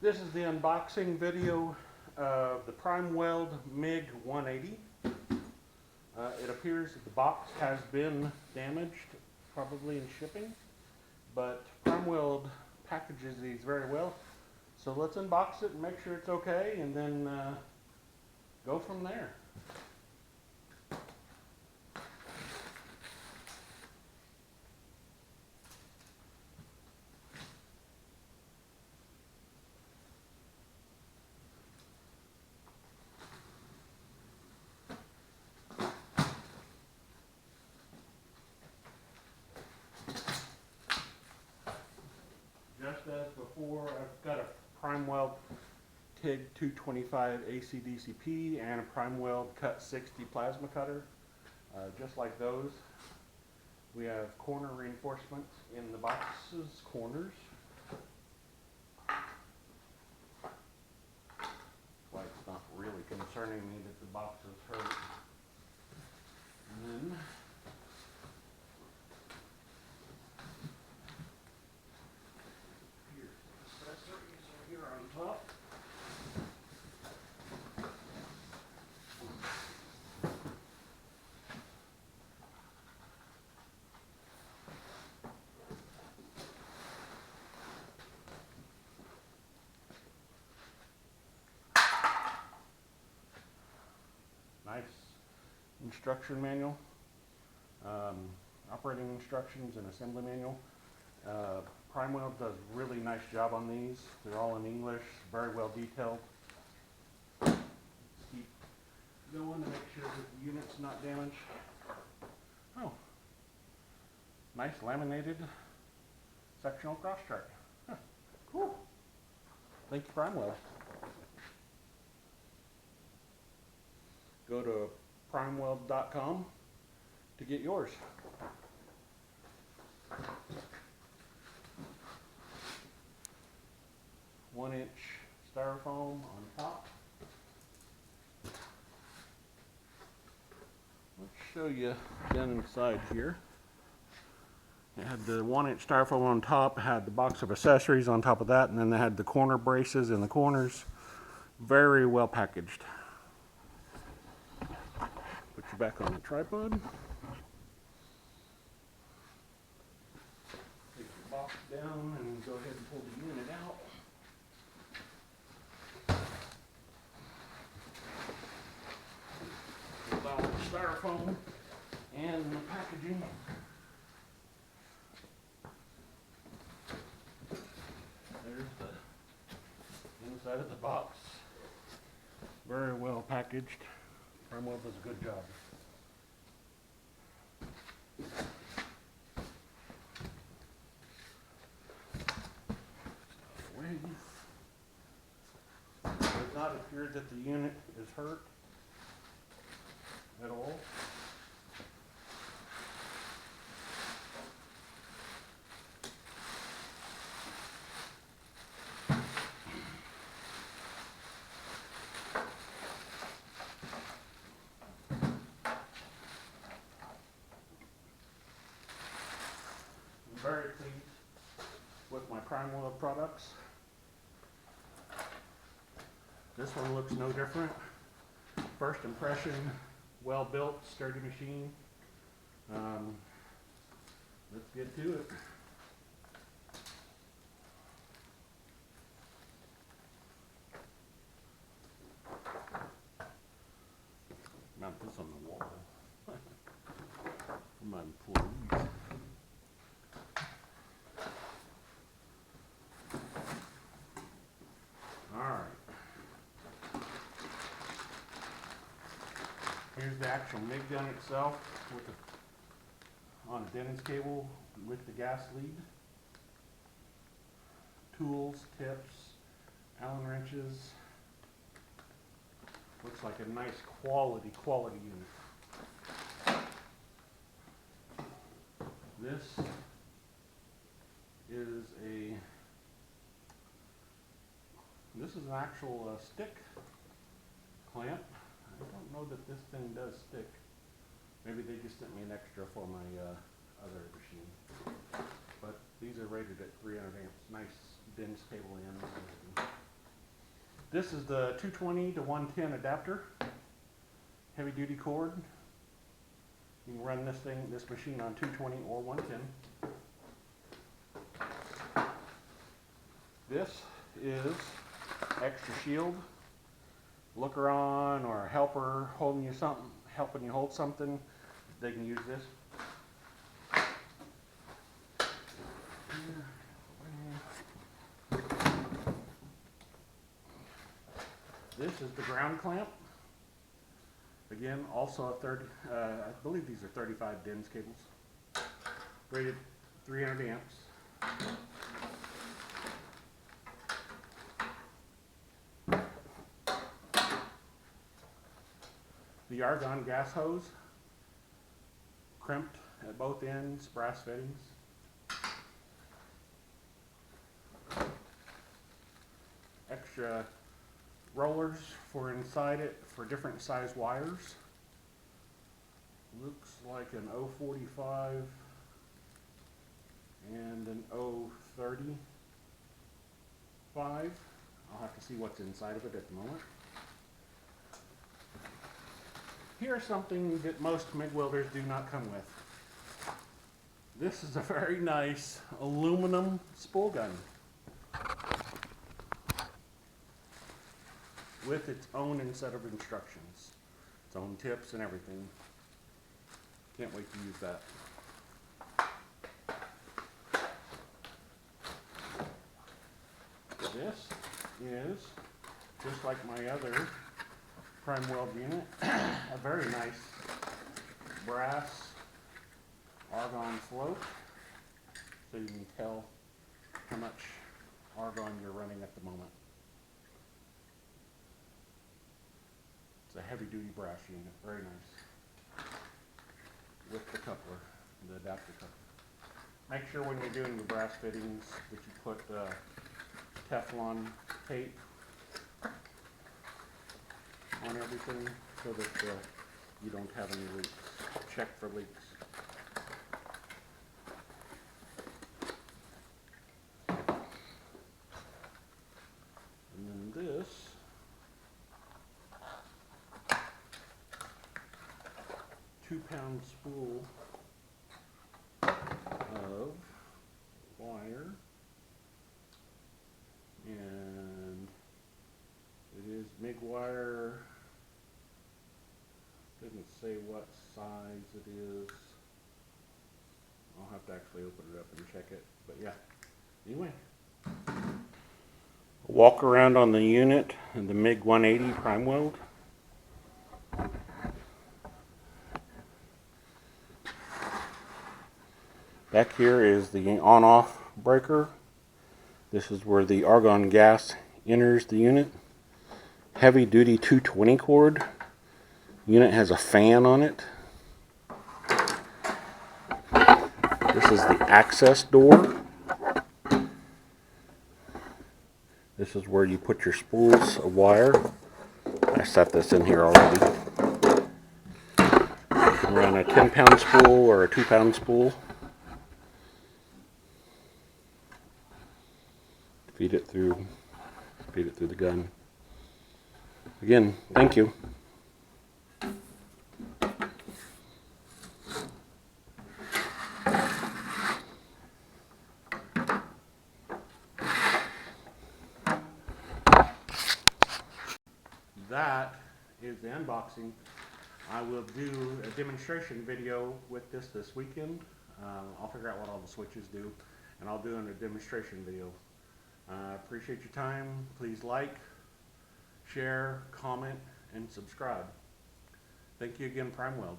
This is the unboxing video of the PrimeWeld Mig 180. It appears that the box has been damaged, probably in shipping, but PrimeWeld packages these very well. So let's unbox it and make sure it's okay, and then go from there. Just as before, I've got a PrimeWeld TIG 225 AC/DC and a PrimeWeld Cut 60 plasma cutter. Just like those, we have corner reinforcements in the box's corners. Why it's not really concerning me that the box is hurt. And then here's the accessories are here on top. Nice instruction manual, operating instructions and assembly manual. PrimeWeld does a really nice job on these. They're all in English, very well detailed. Let's keep going to make sure that the unit's not damaged. Oh, nice laminated sectional cross chart. Huh, cool. Thank you, PrimeWeld. Go to PrimeWeld.com to get yours. One-inch styrofoam on top. Let's show you down inside here. It had the 1-inch styrofoam on top, had the box of accessories on top of that, and then they had the corner braces in the corners. Very well packaged. Put you back on the tripod. Take your box down and go ahead and pull the unit out. Pull out the styrofoam and the packaging. There's the inside of the box. Very well packaged. PrimeWeld does a good job. It does not appear that the unit is hurt at all. Very pleased with my PrimeWeld products. This one looks no different. First impression, well built, sturdy machine. Let's get to it. Mount this on the wall for my employees. Here's the actual MIG gun itself with on a Dennis cable with the gas lead. Tools, tips, Allen wrenches. Looks like a nice quality unit. This is an actual stick clamp. I don't know that this thing does stick. Maybe they just sent me an extra for my other machine. But these are rated at 300 amps. Nice dense cable in. This is the 220 to 110 adapter, heavy duty cord. You can run this machine on 220 or 110. This is extra shield. Looker on or a helper holding you something, helping you hold something, they can use this. This is the ground clamp. Again, also a I believe these are 35 DINS cables. Rated 300 amps. The argon gas hose, crimped at both ends, brass fittings. Extra rollers for inside it for different size wires. Looks like an 045 and an 035. I'll have to see what's inside of it at the moment. Here's something that most MIG welders do not come with. This is a very nice aluminum spool gun with its own set of instructions, its own tips and everything. Can't wait to use that. This is, just like my other PrimeWeld unit, a very nice brass argon float, so you can tell how much argon you're running at the moment. It's a heavy duty brass unit, very nice. With the coupler, the adapter coupler. Make sure when you're doing the brass fittings that you put Teflon tape on everything so that you don't have any leaks. Check for leaks. And then this £2 spool of wire, and it is MIG wire. Didn't say what size it is. I'll have to actually open it up and check it, but yeah, anyway. Walk around on the unit and the MIG 180 PrimeWeld. Back here is the on-off breaker. This is where the argon gas enters the unit. Heavy duty 220 cord. Unit has a fan on it. This is the access door. This is where you put your spools of wire. I set this in here already. You can run a 10-pound spool or a 2-pound spool. Feed it through the gun. Again, thank you. That is the unboxing. I will do a demonstration video with this weekend. I'll figure out what all the switches do, and I'll do a demonstration video. Appreciate your time. Please like, share, comment, and subscribe. Thank you again, PrimeWeld.